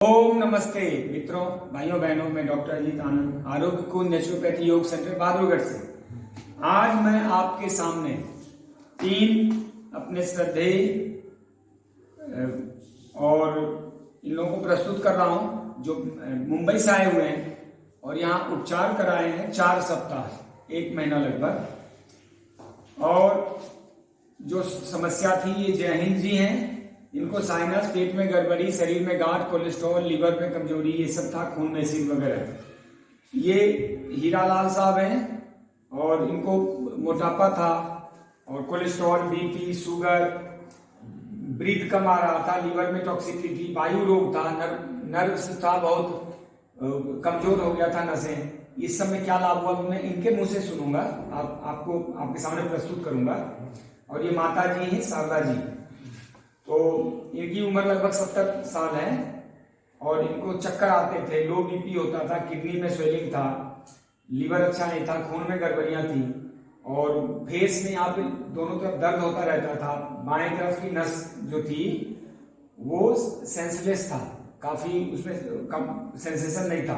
ओम नमस्ते मित्रों, भाइयों बहनों, मैं डॉक्टर अजीत आनंद, आरोग्य कुंज नेचुरोपैथी योग सेंटर बहादुरगढ़ से। आज मैं आपके सामने 3 अपने श्रद्धेय और इन लोगों को प्रस्तुत कर रहा हूं जो मुंबई से आए हुए हैं और यहाँ उपचार कराए हैं 4 सप्ताह, 1 महीना लगभग। और जो समस्या थी, ये जय हिंद जी हैं। इनको साइनस, पेट में गड़बड़ी, शरीर में गांठ, कोलेस्ट्रॉल, लीवर में कमजोरी, ये सब था, खून में एसिड वगैरह। ये हीरालाल साहब हैं और इनको मोटापा था और कोलेस्ट्रॉल, बीपी, शुगर, ब्रीथ कम आ रहा था, लीवर में टॉक्सिसिटी, वायु रोग था, नर्व था, बहुत कमजोर हो गया था नसें। इस सब में क्या लाभ हुआ मैं इनके मुंह से सुनूंगा, आपको आपके सामने प्रस्तुत करूंगा। और ये माता जी हैं शारदा जी, तो इनकी उम्र लगभग 70 साल है और इनको चक्कर आते थे, लो बीपी होता था, किडनी में स्वेलिंग था, लीवर अच्छा नहीं था, खून में गड़बड़ियां थी और फेस में यहाँ पे दोनों तरफ दर्द होता रहता था। बाएं तरफ की नस जो थी वो सेंसलेस था, काफी उसमें कम सेंसेशन नहीं था,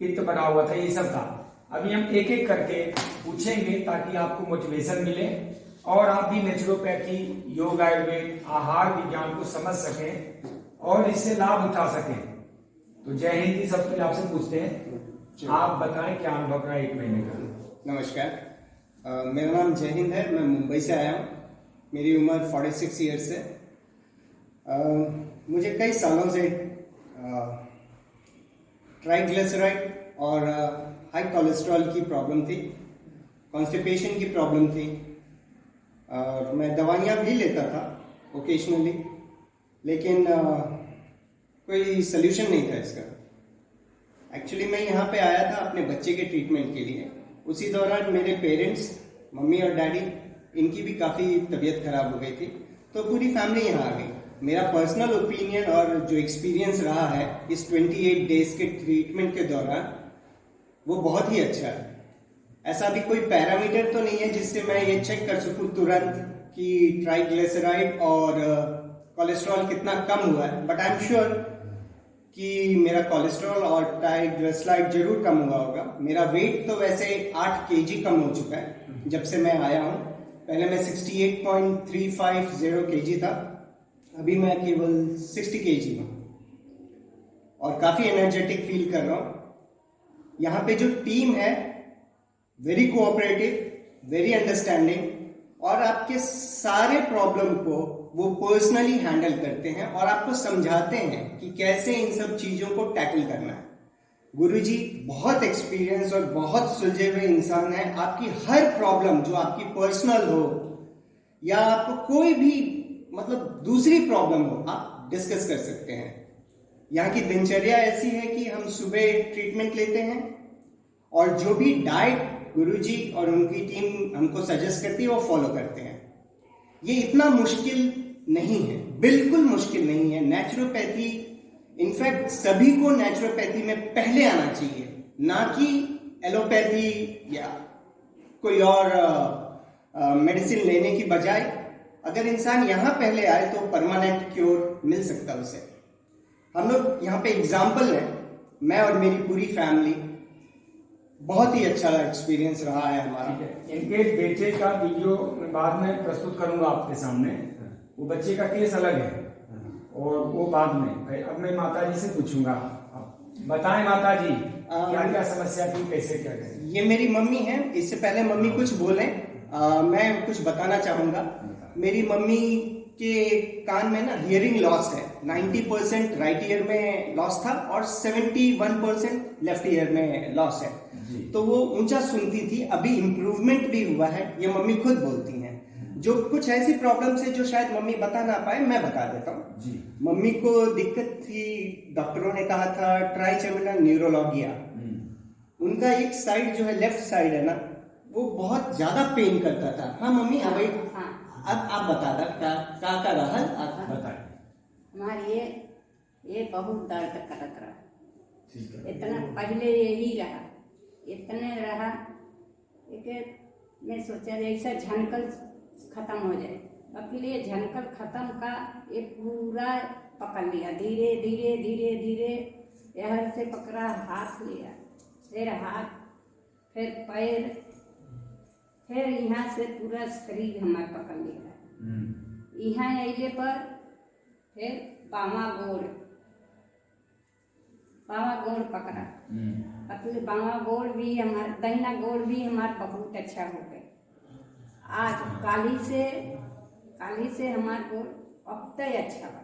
पित्त भरा हुआ था, ये सब था। अभी हम एक एक करके पूछेंगे ताकि आपको मोटिवेशन मिले और आप भी नेचुरोपैथी, योग, आयुर्वेद, आहार विज्ञान को समझ सकें और इससे लाभ उठा सकें। तो जय हिंद जी, सबसे आपसे पूछते हैं, आप बताएं क्या अनुभव रहा 1 महीने का। नमस्कार, मेरा नाम जय हिंद है। मैं मुंबई से आया हूँ। मेरी उम्र 46 ईयर्स है। मुझे कई सालों से ट्राइग्लिसराइड और हाई कोलेस्ट्रॉल की प्रॉब्लम थी, कॉन्स्टिपेशन की प्रॉब्लम थी और मैं दवाइयाँ भी लेता था ओकेशनली, लेकिन कोई सल्यूशन नहीं था इसका। एक्चुअली मैं यहाँ पे आया था अपने बच्चे के ट्रीटमेंट के लिए। उसी दौरान मेरे पेरेंट्स, मम्मी और डैडी, इनकी भी काफ़ी तबीयत खराब हो गई थी, तो पूरी फैमिली यहाँ आ गई। मेरा पर्सनल ओपिनियन और जो एक्सपीरियंस रहा है इस 28 डेज के ट्रीटमेंट के दौरान, वो बहुत ही अच्छा है। ऐसा भी कोई पैरामीटर तो नहीं है जिससे मैं ये चेक कर सकूं तुरंत कि ट्राइग्लिसराइड और कोलेस्ट्रॉल कितना कम हुआ है, बट आई एम श्योर कि मेरा कोलेस्ट्रॉल और ट्राइग्लिसराइड जरूर कम हुआ होगा। मेरा वेट तो वैसे 8 kg कम हो चुका है जब से मैं आया हूँ। पहले मैं 68.350 kg था, अभी मैं केवल 60 kg हूँ और काफ़ी एनर्जेटिक फील कर रहा हूँ। यहाँ पे जो टीम है वेरी कोऑपरेटिव, वेरी अंडरस्टैंडिंग और आपके सारे प्रॉब्लम को वो पर्सनली हैंडल करते हैं और आपको समझाते हैं कि कैसे इन सब चीज़ों को टैकल करना है। गुरुजी बहुत एक्सपीरियंस और बहुत सुलझे हुए इंसान है। आपकी हर प्रॉब्लम जो आपकी पर्सनल हो या आपको कोई भी मतलब दूसरी प्रॉब्लम हो, आप डिस्कस कर सकते हैं। यहाँ की दिनचर्या ऐसी है कि हम सुबह ट्रीटमेंट लेते हैं और जो भी डाइट गुरुजी और उनकी टीम हमको सजेस्ट करती है वो फॉलो करते हैं। ये इतना मुश्किल नहीं है, बिल्कुल मुश्किल नहीं है। नेचुरोपैथी, इनफैक्ट सभी को नेचुरोपैथी में पहले आना चाहिए, ना कि एलोपैथी या कोई और मेडिसिन लेने की बजाय। अगर इंसान यहाँ पहले आए तो परमानेंट क्योर मिल सकता है उसे। हम लोग यहाँ पे एग्जाम्पल है, मैं और मेरी पूरी फैमिली। बहुत ही अच्छा एक्सपीरियंस रहा है हमारा। इनके बेटे का वीडियो बाद में प्रस्तुत करूंगा आपके सामने। वो बच्चे का केस अलग है और वो बाद में। अब मैं माता जी से पूछूंगा, बताएं माता जी क्या क्या समस्या थी, कैसे क्या करें। ये मेरी मम्मी है। इससे पहले मम्मी कुछ बोले, मैं कुछ बताना चाहूंगा। मेरी मम्मी के कान में ना हियरिंग लॉस है। 90% राइट ईयर में लॉस था और 71% लेफ्ट ईयर में लॉस है। तो वो ऊंचा सुनती थी, अभी इम्प्रूवमेंट भी हुआ है, ये मम्मी खुद बोलती हैं। जो कुछ ऐसी प्रॉब्लम्स है जो शायद मम्मी बता ना पाए, मैं बता देता हूँ। मम्मी को दिक्कत थी, डॉक्टरों ने कहा था ट्राइजेमिनल न्यूरोलॉगिया। उनका एक साइड जो है, लेफ्ट साइड है ना, वो बहुत ज्यादा पेन करता था। हाँ मम्मी, अब आप बता दो का रहल आप बताए। हमारी ये बहुत दर्द करत रहा। इतना पहले यही रहा, इतने रहा कि मैं सोचा ऐसा झनकल खत्म हो जाए। अब फिर ये झनकल खत्म का ये पूरा पकड़ लिया, धीरे धीरे धीरे धीरे यहाँ से पकड़ा, हाथ लिया, फिर हाथ, फिर पैर, फिर यहाँ से पूरा शरीर हमारा पकड़ लिया। यहाँ अइले पर फिर बामा गोड़ पकड़ा, पतले बामा गोड़ भी हमारा, दाहिना गोड़ भी हमारा बहुत अच्छा हो गया। आज काली से हमारा गोड़ अब तक अच्छा बा।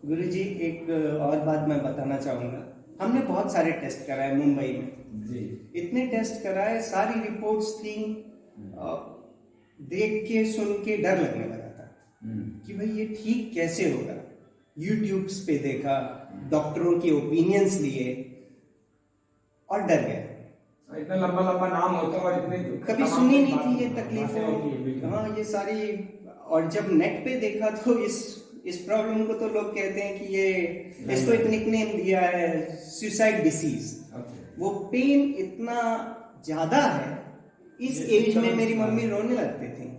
गुरुजी एक और बात मैं बताना चाहूँगा, हमने बहुत सारे टेस्ट कराए मुंबई में जी। इतने टेस्ट कराए, सारी रिपोर्ट्स थी, देख के सुन के डर लगने लगा था कि भाई ये ठीक कैसे होगा। यूट्यूब्स पे देखा, डॉक्टरों के ओपिनियंस लिए और डर गया। इतना लंबा लंबा नाम होता है और इतने कभी सुनी नहीं थी ये तकलीफें। हाँ, ये सारी, और जब नेट पे देखा तो इस प्रॉब्लम को तो लोग कहते हैं कि ये, इसको एक निकनेम दिया है सुसाइड डिसीज। वो पेन इतना ज्यादा है, इस एज में मेरी मम्मी रोने लगते थे।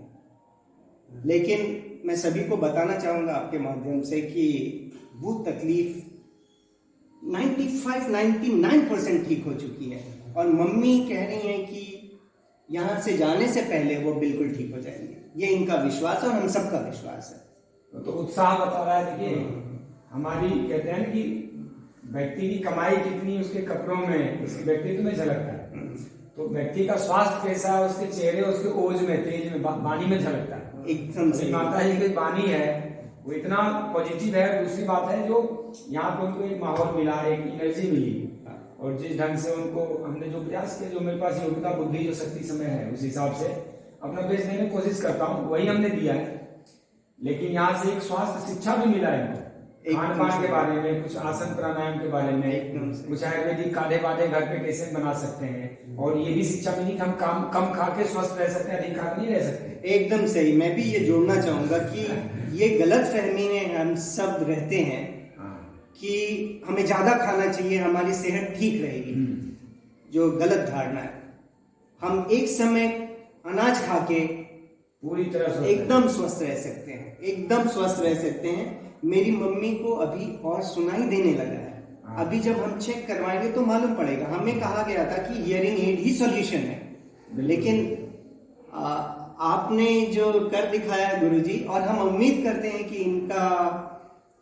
लेकिन मैं सभी को बताना चाहूंगा आपके माध्यम से कि वो तकलीफ 95-99% ठीक हो चुकी है, और मम्मी कह रही हैं कि यहाँ से जाने से पहले वो बिल्कुल ठीक हो जाएंगे। ये इनका विश्वास है और हम सबका विश्वास है। तो उत्साह बता रहा है। देखिए, हमारी कहते हैं कि व्यक्ति की कमाई कितनी उसके कपड़ों में, उसके व्यक्तित्व में झलकता है। तो व्यक्ति का स्वास्थ्य कैसा है उसके चेहरे, उसके ओज में, तेज में, वाणी में झलकता है। एकदम सही। माता जी की वाणी है वो इतना पॉजिटिव है। दूसरी बात है, जो यहाँ पे उनको एक माहौल मिला, एक एनर्जी मिली, और जिस ढंग से उनको हमने जो प्रयास किया, जो मेरे पास योग्यता, बुद्धि, जो शक्ति, समय है, उस हिसाब से अपना बेस्ट देने की कोशिश करता हूँ, वही हमने दिया है। लेकिन यहाँ से एक स्वास्थ्य शिक्षा भी मिला है, खान पान के बारे में, कुछ आसन प्राणायाम के बारे में, कुछ आयुर्वेदिक काढ़े वाढ़े घर पे कैसे बना सकते हैं, और ये भी शिक्षा मिली कि हम कम खा के स्वस्थ रह सकते हैं, अधिक खा नहीं रह सकते। एकदम सही। मैं भी ये जोड़ना चाहूंगा कि ये गलत फहमी में हम सब रहते हैं कि हमें ज्यादा खाना चाहिए, हमारी सेहत ठीक रहेगी, जो गलत धारणा है। हम एक समय अनाज खा के पूरी तरह एकदम स्वस्थ रह सकते हैं, एकदम स्वस्थ रह सकते हैं। मेरी मम्मी को अभी और सुनाई देने लगा है। अभी जब हम चेक करवाएंगे तो मालूम पड़ेगा। हमें कहा गया था कि हियरिंग एड ही सॉल्यूशन है, लेकिन आपने जो कर दिखाया गुरुजी, और हम उम्मीद करते हैं कि इनका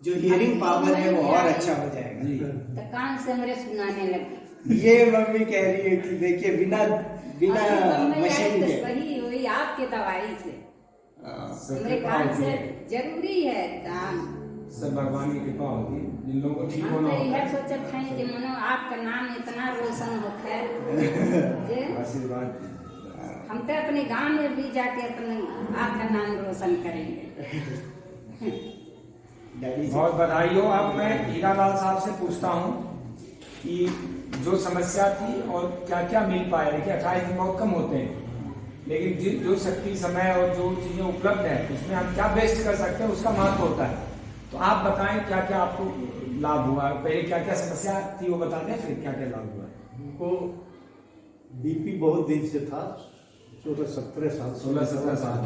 जो हियरिंग पावर है वो और अच्छा हो जाएगा। तो कान से मेरे सुनाने लगे। ये मम्मी कह रही है कि देखिए, बिना मशीन के सही वही आपके दवाई से मेरे कान से जरूरी है दान। सब भगवान की कृपा होगी, जिन लोगों को ठीक होना होता है। है। सोचते हैं कि मनो आपका नाम इतना रोशन होता है, आशीर्वाद। हम तो अपने गांव में भी जाके अपने आपका नाम रोशन करेंगे। बहुत बधाई हो। अब मैं हीरालाल साहब से पूछता हूँ कि जो समस्या थी और क्या क्या मिल पाया। देखिए, 28 दिन बहुत कम होते हैं, लेकिन जो शक्ति, समय और जो चीजें उपलब्ध है उसमें हम क्या बेस्ट कर सकते हैं, उसका महत्व होता है। तो आप बताएं क्या क्या आपको लाभ हुआ, पहले क्या क्या समस्या थी वो बता दें, फिर क्या क्या लाभ हुआ। उनको बीपी बहुत दिन से था, 16-17 साल 16-17 साल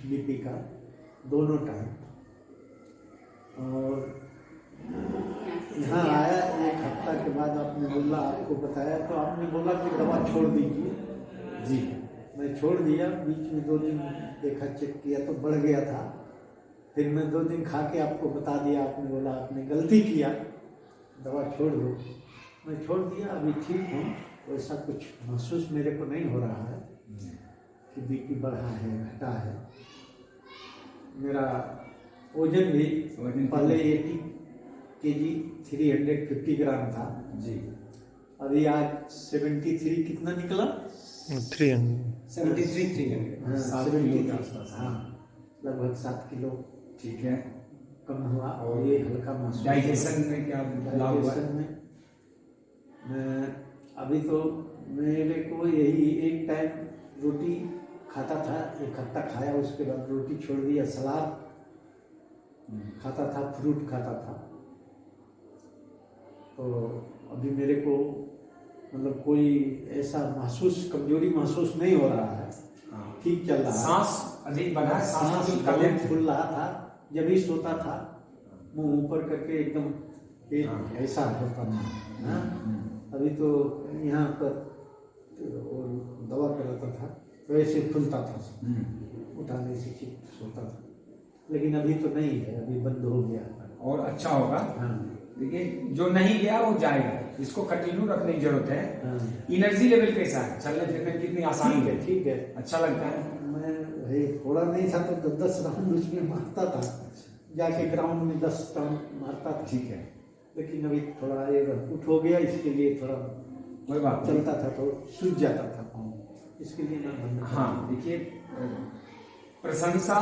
बीपी का, दोनों टाइम। और यहाँ आया, एक हफ्ता के बाद आपने बोला, आपको बताया तो आपने बोला कि दवा छोड़ दीजिए। जी, मैं छोड़ दिया। बीच में 2 दिन देखा, चेक किया तो बढ़ गया था। फिर मैं 2 दिन खा के आपको बता दिया, आपने बोला आपने गलती किया, दवा छोड़ दो। मैं छोड़ दिया, अभी ठीक हूँ। वैसा कुछ महसूस मेरे को नहीं हो रहा है कि बीपी बढ़ा है, घटा है। मेरा वजन भी पहले 80 kg 350 ग्राम था जी, अभी आज 73 कितना निकला, 73-300। हाँ, 7 किलो के आसपास। हाँ, लगभग 7 किलो ठीक है। कम हुआ। और ये हल्का महसूस। डाइजेशन में क्या लाभ हुआ? डाइजेशन में मैं अभी तो मेरे को यही एक टाइम रोटी खाता था, 1 हफ्ता खाया, उसके बाद रोटी छोड़ दिया, सलाद खाता था, फ्रूट खाता था। तो अभी मेरे को मतलब कोई ऐसा महसूस, कमजोरी महसूस नहीं हो रहा है, ठीक चल रहा है। सांस अधिक बढ़ा, सांस गले फूल रहा था, जब भी सोता था मुंह ऊपर करके एकदम पेट हाँ। ऐसा होता था। हाँ? अभी तो यहाँ पर और दवा कराता था तो ऐसे फूलता था, उठाने से चित्त होता था, लेकिन अभी तो नहीं है, अभी बंद हो गया। और अच्छा होगा। हाँ देखिए जो नहीं गया वो जाएगा, इसको कंटिन्यू रखने की जरूरत है। हाँ एनर्जी लेवल कैसा है, चलने फिरने में कितनी आसानी ठीक है, है, ठीक है। अच्छा लगता है। मैं भाई थोड़ा नहीं था तो 10 राउंड उसमें मारता था, जाके ग्राउंड में 10 राउंड मारता था। ठीक है, लेकिन अभी थोड़ा ये उठ हो गया, इसके लिए थोड़ा कोई बात नहीं। चलता था तो सूझ जाता था पाँव, इसके लिए मैं बंद कर हाँ देखिए, प्रशंसा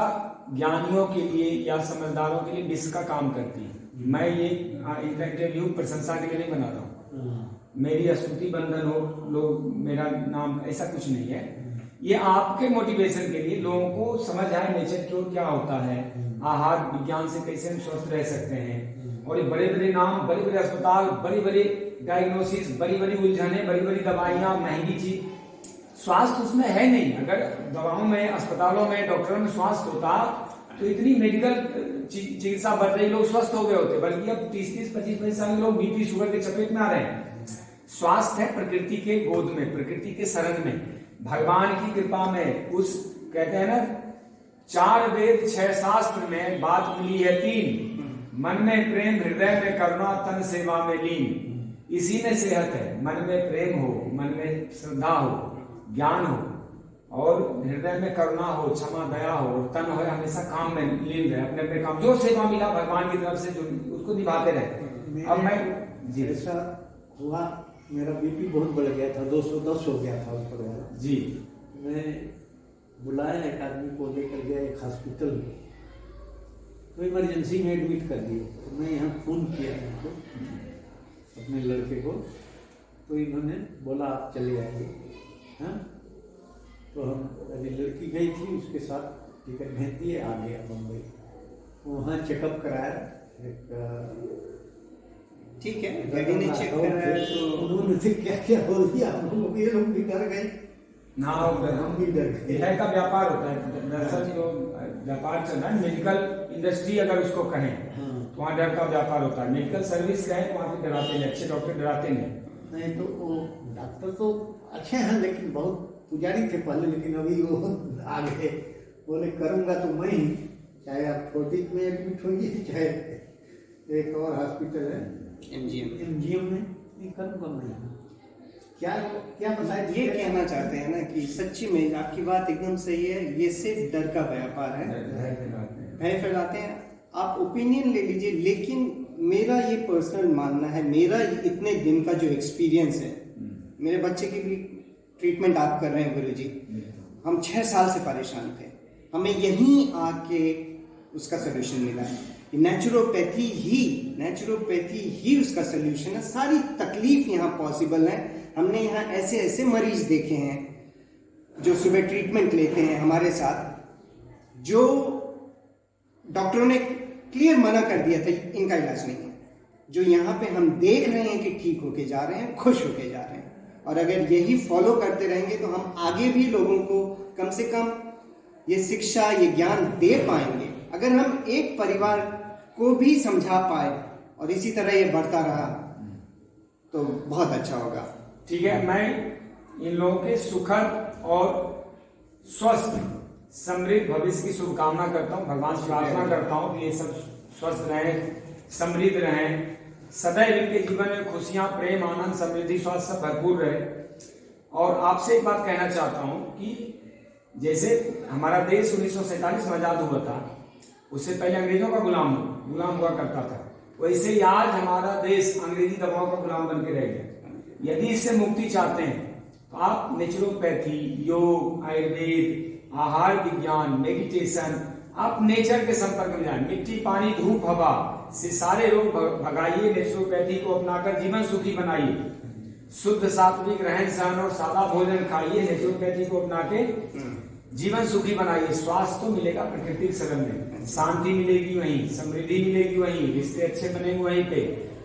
ज्ञानियों के लिए या समझदारों के लिए विष का काम करती है। मैं ये इंटरव्यू प्रशंसा के लिए नहीं बना रहा हूँ, हाँ, मेरी स्तुति बंधन हो, लोग मेरा नाम, ऐसा कुछ नहीं है। ये आपके मोटिवेशन के लिए, लोगों को समझ आए नेचर क्योर क्या होता है, आहार विज्ञान से कैसे हम स्वस्थ रह सकते हैं। और ये बड़े बड़े नाम, बड़े बड़े अस्पताल, बड़ी बड़ी डायग्नोसिस, बड़ी बड़ी उलझने, बड़ी बड़ी दवाइयाँ, महंगी चीज, स्वास्थ्य उसमें है नहीं। अगर दवाओं में, अस्पतालों में, डॉक्टरों में स्वास्थ्य होता तो इतनी मेडिकल चिकित्सा बढ़ रही, लोग स्वस्थ हो गए होते। बल्कि अब 30-30, 25-25 साल के लोग बीपी शुगर के चपेट में आ रहे हैं। स्वास्थ्य है प्रकृति के गोद में, प्रकृति के शरण में, भगवान की कृपा में। उस कहते हैं ना, 4 वेद 6 शास्त्र में बात मिली है 3, मन में प्रेम, हृदय में करुणा, तन सेवा में लीन। इसी में सेहत है। मन में प्रेम हो, मन में श्रद्धा हो, ज्ञान हो, और हृदय में करुणा हो, क्षमा दया हो, और तन हो हमेशा काम में लीन रहे, अपने अपने काम, जो सेवा मिला भगवान की तरफ से जो उसको निभाते रहे। अब मैं जी ऐसा हुआ, मेरा बीपी बहुत बढ़ गया था, 210 हो गया था ऊपर वाला जी। मैं बुलाया एक आदमी को, लेकर गया एक हॉस्पिटल में, तो इमरजेंसी में एडमिट कर दिए। तो मैं यहाँ फ़ोन किया उनको, अपने लड़के को, तो इन्होंने बोला आप चले आइए। हाँ, तो हम, अभी लड़की गई थी, उसके साथ टिकट भेज दिए, आ गया मुंबई। वहाँ चेकअप कराया, ठीक है, गाड़ी ने चेक कराया तो उन्होंने फिर क्या क्या बोल दिया, हम लोग, ये लोग भी डर गए ना, हम भी डर गए। है का व्यापार होता है। दरअसल जो व्यापार चल रहा है, मेडिकल इंडस्ट्री अगर उसको कहें, तो वहाँ डर का व्यापार होता है। मेडिकल सर्विस कहें तो वहाँ पे डराते हैं, अच्छे डॉक्टर डराते नहीं। नहीं तो वो डॉक्टर तो अच्छे हैं, लेकिन बहुत पुजारी थे पहले, लेकिन अभी वो आ गए, बोले करूँगा तो मैं ही, चाहे आप 40 में एडमिट होइए, चाहे एक और हॉस्पिटल है एमजीएम में, नहीं करूँगा मैं। क्या क्या बताए, ये कहना चाहते हैं ना कि सच्ची में आपकी बात एकदम सही है, ये सिर्फ डर का व्यापार है, भय फैलाते हैं। आप ओपिनियन ले लीजिए, लेकिन मेरा ये पर्सनल मानना है, मेरा इतने दिन का जो एक्सपीरियंस है, मेरे बच्चे की भी ट्रीटमेंट आप कर रहे हैं गुरुजी, हम 6 साल से परेशान थे, हमें यहीं आके उसका सोल्यूशन मिला है। नेचुरोपैथी ही उसका सोल्यूशन है। सारी तकलीफ यहाँ पॉसिबल है। हमने यहाँ ऐसे ऐसे मरीज देखे हैं जो सुबह ट्रीटमेंट लेते हैं हमारे साथ, जो डॉक्टरों ने क्लियर मना कर दिया था इनका इलाज नहीं है, जो यहाँ पे हम देख रहे हैं कि ठीक होके जा रहे हैं, खुश होके जा रहे हैं। और अगर यही फॉलो करते रहेंगे तो हम आगे भी लोगों को कम से कम ये शिक्षा, ये ज्ञान दे पाएंगे। अगर हम एक परिवार को भी समझा पाए और इसी तरह ये बढ़ता रहा तो बहुत अच्छा होगा। ठीक है, मैं इन लोगों के सुखद और स्वस्थ समृद्ध भविष्य की शुभकामना करता हूँ। भगवान से प्रार्थना करता हूँ कि ये सब स्वस्थ रहें, समृद्ध रहें, सदैव इनके जीवन में खुशियां, प्रेम, आनंद, समृद्धि, स्वास्थ्य सब भरपूर रहे। और आपसे एक बात कहना चाहता हूँ कि जैसे हमारा देश 1947 में आजाद हुआ था, उससे पहले अंग्रेजों का गुलाम हुआ करता था, वैसे ही आज हमारा देश अंग्रेजी दबाव का गुलाम बन के रह गया। यदि इससे मुक्ति चाहते हैं तो आप नेचुरोपैथी, योग, आयुर्वेद, आहार विज्ञान, मेडिटेशन, आप नेचर के संपर्क में जाएं। मिट्टी, पानी, धूप, हवा से सारे रोग भगाइए। नेचुरोपैथी को अपनाकर जीवन सुखी बनाइए। शुद्ध सात्विक रहन सहन और सादा भोजन खाइए। नेचुरोपैथी को अपना के जीवन सुखी बनाइए। स्वास्थ्य तो मिलेगा प्रकृति के शरण में, शांति मिलेगी वहीं, समृद्धि मिलेगी वहीं, रिश्ते अच्छे बनेंगे वहीं पे,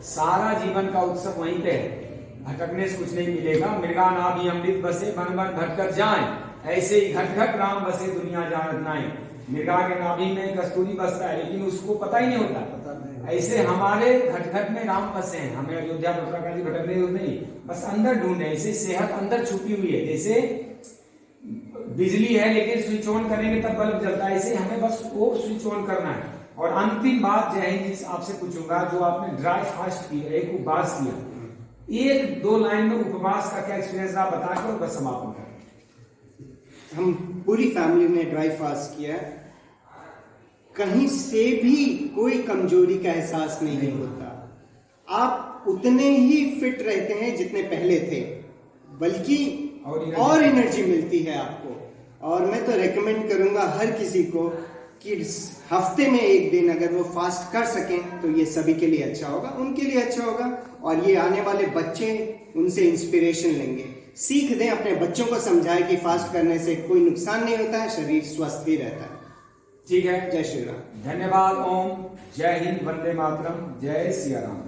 सारा जीवन का उत्सव वहीं पे है। भटकने से कुछ नहीं मिलेगा। मृगा नाभि अमृत बसे, बन बन भटकर जाए, ऐसे ही घट घट राम बसे दुनिया जानत नाई। मृगा के नाभि में कस्तूरी बसता है, लेकिन उसको पता ही नहीं होता। ऐसे हमारे घट घट में राम बसे हैं, हमें अयोध्या मथुरा काशी भटकने नहीं, बस अंदर ढूंढे। ऐसे सेहत अंदर छुपी हुई है, जैसे बिजली है लेकिन स्विच ऑन करेंगे तब बल्ब जलता है, ऐसे हमें बस वो स्विच ऑन करना है। और अंतिम बात जय हिंद जी आपसे पूछूंगा, जो आपने ड्राई फास्ट किया, एक उपवास किया, एक दो लाइन में उपवास का क्या एक्सपीरियंस आप बता के बस समापन करें। हम पूरी फैमिली ने ड्राई फास्ट किया, कहीं से भी कोई कमजोरी का एहसास नहीं होता। आप उतने ही फिट रहते हैं जितने पहले थे, बल्कि और एनर्जी मिलती है आपको। और मैं तो रेकमेंड करूंगा हर किसी को कि हफ्ते में एक दिन अगर वो फास्ट कर सकें तो ये सभी के लिए अच्छा होगा, उनके लिए अच्छा होगा, और ये आने वाले बच्चे उनसे इंस्पिरेशन लेंगे। सीख दें, अपने बच्चों को समझाएं कि फास्ट करने से कोई नुकसान नहीं होता है, शरीर स्वस्थ ही रहता है। ठीक है, जय श्री राम। धन्यवाद। ओम जय हिंद, वंदे मातरम, जय सिया राम।